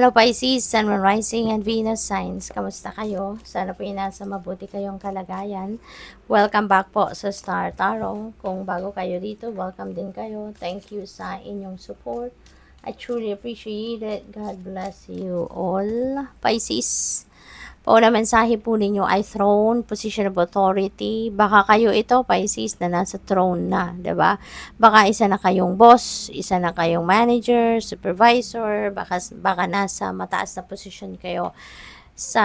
Hello Pisces, Sun, Moon, Rising, and Venus signs. Kamusta kayo? Sana po nasa mabuti kayong kalagayan. Welcome back po sa Star Tarot. Kung bago kayo dito, welcome din kayo. Thank you sa inyong support. I truly appreciate it. God bless you all. Pisces, pauna mensahe po ninyo ay throne, position of authority. Baka kayo ito, Pisces, na nasa throne na, 'di ba? Baka isa na kayong boss, isa na kayong manager, supervisor, baka nasa mataas na posisyon kayo sa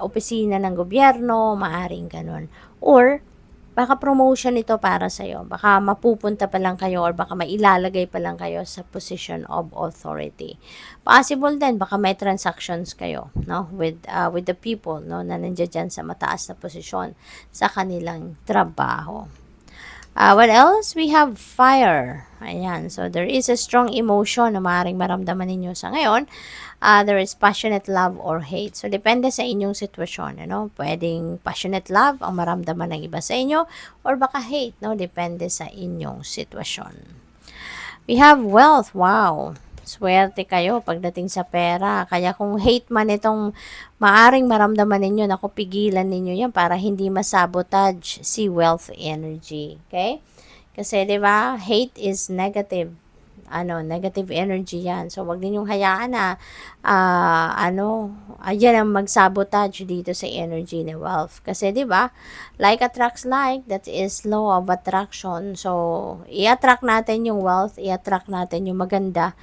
opisina ng gobyerno, maaring ganun. Or baka promotion ito para sa'yo. Baka mapupunta pa lang kayo or baka mailalagay pa lang kayo sa position of authority. Possible din, baka may transactions kayo, no? With the people, no? Na nandiyan dyan sa mataas na posisyon sa kanilang trabaho. What else? We have fire. Ayan. So, there is a strong emotion na maaaring maramdaman ninyo sa ngayon. There is passionate love or hate. So, depende sa inyong sitwasyon. Ano? Pwedeng passionate love ang maramdaman ng iba sa inyo or baka hate. No? Depende sa inyong sitwasyon. We have wealth. Wow. Swerte kayo pagdating sa pera. Kaya kung hate man itong maaring maramdaman ninyo, naku, pigilan ninyo yan para hindi masabotage si wealth energy. Okay? Kasi 'di ba, hate is negative. Negative energy yan. So, wag ninyong hayaan na, yan ang mag-sabotage dito sa energy ni wealth. Kasi, di ba, like attracts like, that is law of attraction. So, i-attract natin yung wealth, i-attract natin yung maganda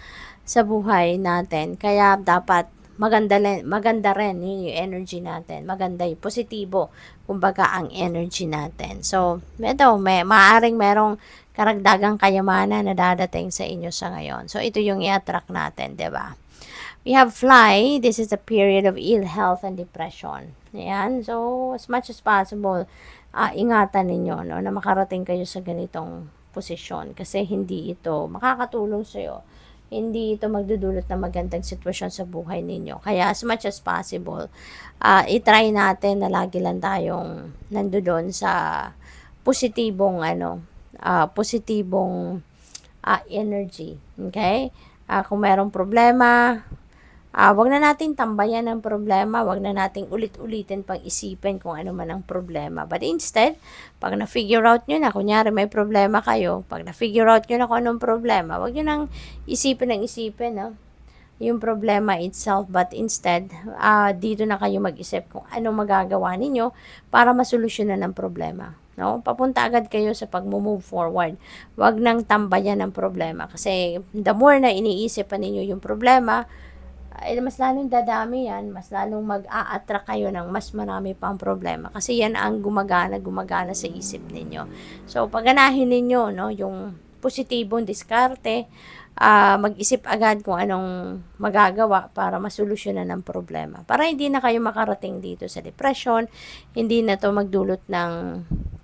sa buhay natin. Kaya, dapat maganda rin yung energy natin. Maganda yung positibo, kumbaga, ang energy natin. So, maaaring merong karagdagang kayamanan na dadating sa inyo sa ngayon. So, ito yung i-attract natin, 'di ba? We have fly. This is a period of ill health and depression. Ayan. So, as much as possible, ingatan ninyo, no, na makarating kayo sa ganitong posisyon kasi hindi ito makakatulong sa iyo. Hindi ito magdudulot ng magandang sitwasyon sa buhay ninyo. Kaya as much as possible, i-try natin na lagi lang tayong nandoon sa positibong energy. Okay? Kung merong problema, wag na nating tambayan ng problema, wag na nating ulit-ulitin pag-isipin kung ano man ang problema. But instead, pag na-figure out nyo na, kunyari may problema kayo, pag na-figure out nyo na kung anong problema, wag nyo nang isipin, no? Yung problema itself, but instead, dito na kayo mag-isip kung anong magagawa ninyo para masolusyonan ang problema. No? Papunta agad kayo sa pag-move forward. Huwag nang tambayan ng problema. Kasi the more na iniisip pa ninyo yung problema, mas lalong dadami yan, mas lalong mag-a-attract kayo ng mas marami pang problema. Kasi yan ang gumagana sa isip ninyo. So, pagganahin ninyo, no, yung positibong diskarte, mag-isip agad kung anong magagawa para masolusyonan ang problema. Para hindi na kayo makarating dito sa depression, hindi na to magdulot ng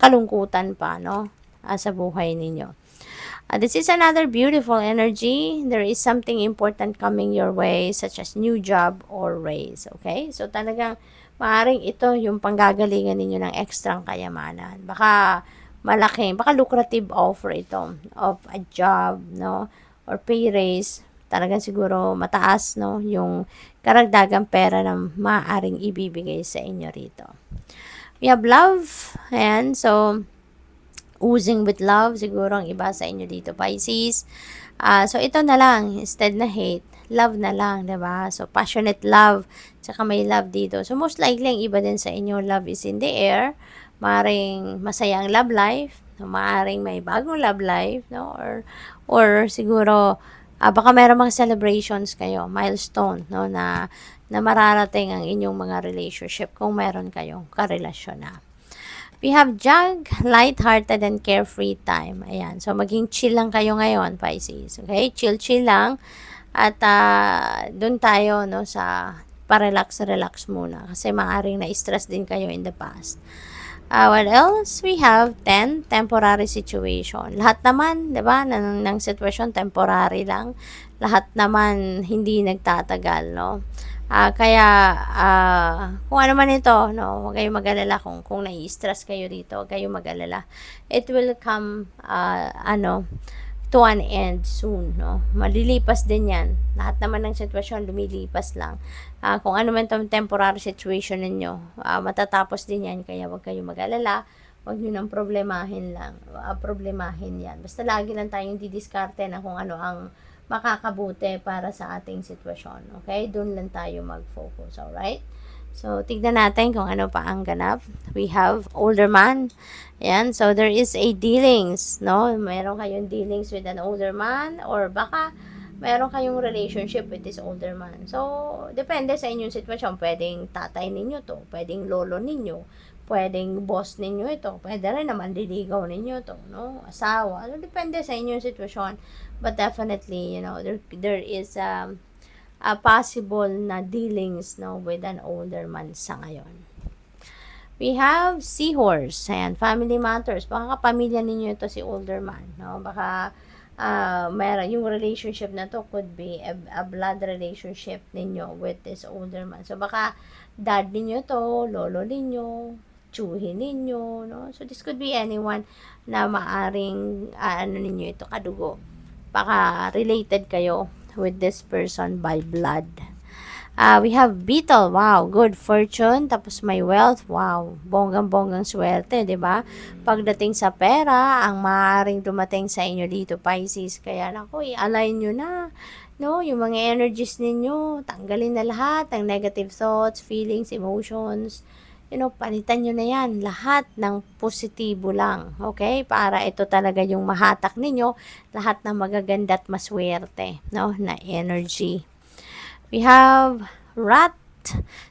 kalungkutan pa, no, sa buhay ninyo. This is another beautiful energy. There is something important coming your way, such as new job or raise. Okay? So, talagang maaaring ito yung panggagalingan ninyo ng ekstrang kayamanan. Baka baka lucrative offer ito of a job, no? Or pay raise, talagang siguro mataas, no, yung karagdagang pera na maaaring ibibigay sa inyo rito. We have love, and so oozing with love, siguro ang iba sa inyo dito, Pisces. So ito na lang, instead na hate, love na lang, 'di ba? So passionate love, tsaka may love dito. So most likely ang iba din sa inyo, love is in the air. Maaring masaya ang love life, maaring may bagong love life, no? Or siguro baka mayroong mga celebrations kayo, milestone, no, na mararating ang inyong mga relationship kung meron kayong karelasyon na. We have Jug, light-hearted and carefree time. Ayan. So, maging chill lang kayo ngayon, Pisces. Okay? Chill lang. At dun tayo, no, sa pa-relax muna. Kasi maaaring na-stress din kayo in the past. What else? We have 10, temporary situation. Lahat naman, 'di ba, ng sitwasyon temporary lang. Lahat naman hindi nagtatagal, no? Kaya kung ano man ito, no, huwag kayong mag-alala kung nai-stress kayo dito, huwag kayong mag-alala. It will come to an end soon, no? Malilipas din yan. Lahat naman ng sitwasyon lumilipas lang. Kung ano man tong temporary situation ninyo, matatapos din yan, kaya huwag kayong mag-alala. Huwag nyo nang problemahin yan. Basta lagi lang tayong didiskarte na kung ano ang makakabuti para sa ating sitwasyon. Okay? Doon lang tayo mag-focus. Alright? So, tignan natin kung ano pa ang ganap. We have older man. Ayan. So, there is a dealings, no? Meron kayong dealings with an older man or baka meron kayong relationship with this older man. So, depende sa inyong sitwasyon. Pwedeng tatay ninyo to. Pwedeng lolo ninyo. Pwedeng boss ninyo ito. Pwede rin naman liligaw ninyo to, no? Asawa. So, depende sa inyong sitwasyon. But definitely, there is a possible na dealings, no, with an older man sa ngayon. We have seahorse. Ayan, family matters. Baka kapamilya ninyo ito si older man, no? Baka meron yung relationship na to could be a blood relationship ninyo with this older man. So baka dad ninyo to, lolo ninyo, tsuhin ninyo, no? So this could be anyone na maaring ninyo ito kadugo. Baka related kayo with this person by blood. We have beetle. Wow, good fortune. Tapos may wealth. Wow, bonggang-bonggang swerte, di ba? Pagdating sa pera, ang maaaring dumating sa inyo dito, Pisces. Kaya naku, i-align nyo na. No, yung mga energies ninyo, tanggalin na lahat ng negative thoughts, feelings, emotions. Palitan nyo na yan. Lahat ng positibo lang. Okay? Para ito talaga yung mahatak ninyo. Lahat ng magaganda at maswerte. No? Na energy. We have rat.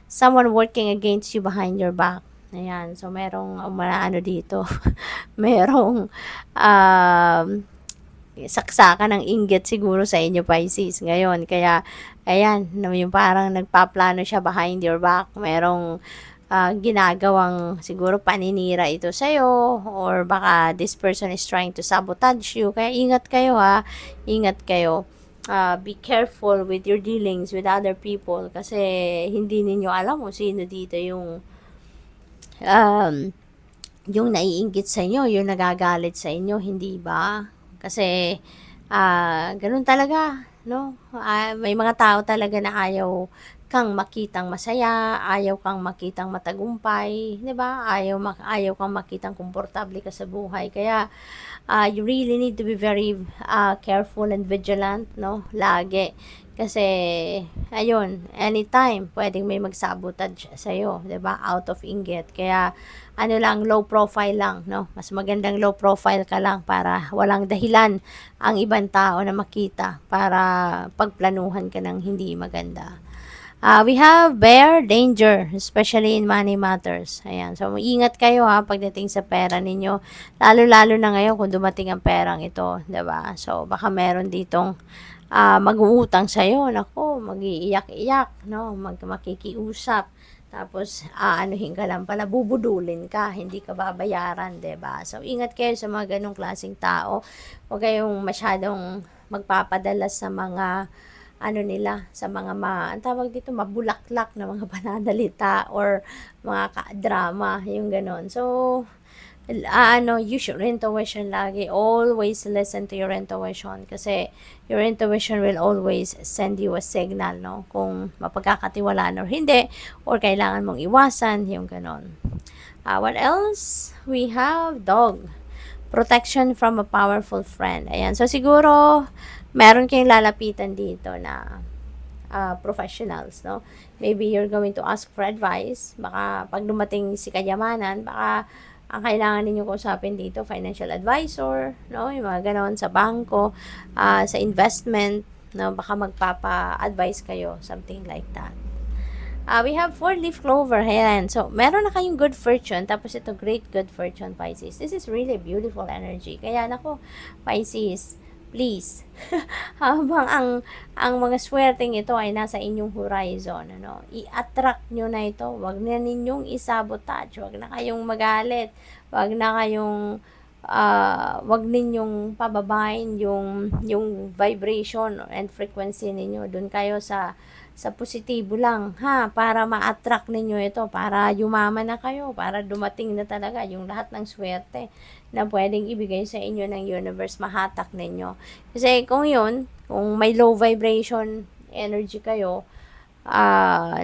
Someone working against you behind your back. Ayan. So, merong dito. merong saksakan ng inggit siguro sa inyo, Pisces. Ngayon. Kaya, ayan. Yung parang nagpaplano siya behind your back. Merong ginagawang siguro paninira ito sa'yo or baka this person is trying to sabotage you. Kaya ingat kayo ingat kayo. Be careful with your dealings with other people kasi hindi ninyo alam kung sino dito yung naiinggit sa inyo, yung nagagalit sa inyo, hindi ba? Kasi ganun talaga, no? May mga tao talaga na ayaw kang makitang masaya, ayaw kang makitang matagumpay, 'di ba? Ayaw kang makitang komportable ka sa buhay. Kaya you really need to be very careful and vigilant, no? Lagi. Kasi ayun, anytime pwedeng may magsabotage sa iyo, 'di ba? Out of inggit. Kaya low profile lang, no? Mas magandang low profile ka lang para walang dahilan ang ibang tao na makita para pagplanuhan ka ng hindi maganda. We have bear danger, especially in money matters. Ayan. So, ingat kayo pagdating sa pera ninyo. Lalo-lalo na ngayon kung dumating ang perang ito, 'di ba? So, baka meron ditong mag-uutang sa'yo. Nako, mag-iiyak-iyak, no? Makikiusap. Tapos, aanuhin ka lang pala, bubudulin ka, hindi ka babayaran, 'di ba? So, ingat kayo sa mga ganong klaseng tao. Huwag kayong masyadong magpapadala sa mga nila, sa mga mabulaklak na mga pananalita or mga ka-drama, yung ganon. So, use your intuition lagi. Always listen to your intuition kasi your intuition will always send you a signal, no? Kung mapagkakatiwalaan or hindi, or kailangan mong iwasan, yung ganon. What else? We have dog. Protection from a powerful friend. Ayan. So, siguro, meron kayong lalapitan dito na professionals, no? Maybe you're going to ask for advice. Baka pag dumating si kayamanan, baka ang kailangan ninyo kausapin dito, financial advisor, no? Yung mga ganon sa bangko, sa investment, no? Baka magpapa-advise kayo, something like that. We have 4-leaf clover. Ayan. So, meron na kayong good fortune. Tapos ito, great good fortune, Pisces. This is really beautiful energy. Kaya nako, Pisces, please, habang ang mga swerteng ito ay nasa inyong horizon, i-attract nyo na ito. Wag na ninyong isabotage. Wag na kayong magalit. Wag na kayong wag ninyong pababain yung vibration and frequency ninyo. Doon kayo sa positibo lang, ha, para ma-attract ninyo ito, para yumaman na kayo, para dumating na talaga yung lahat ng swerte na pwedeng ibigay sa inyo ng universe, mahatak ninyo. Kasi kung may low vibration energy kayo,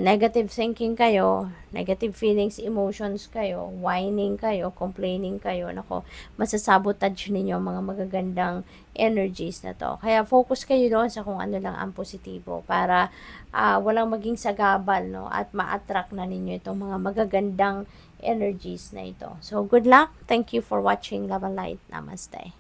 negative thinking kayo, negative feelings, emotions kayo, whining kayo, complaining kayo, nako, masasabotage ninyo ang mga magagandang energies na to. Kaya focus kayo doon sa kung ano lang ang positibo para walang maging sagabal, no, at ma-attract na ninyo itong mga magagandang energies na ito. So, good luck. Thank you for watching Love and Light. Namaste.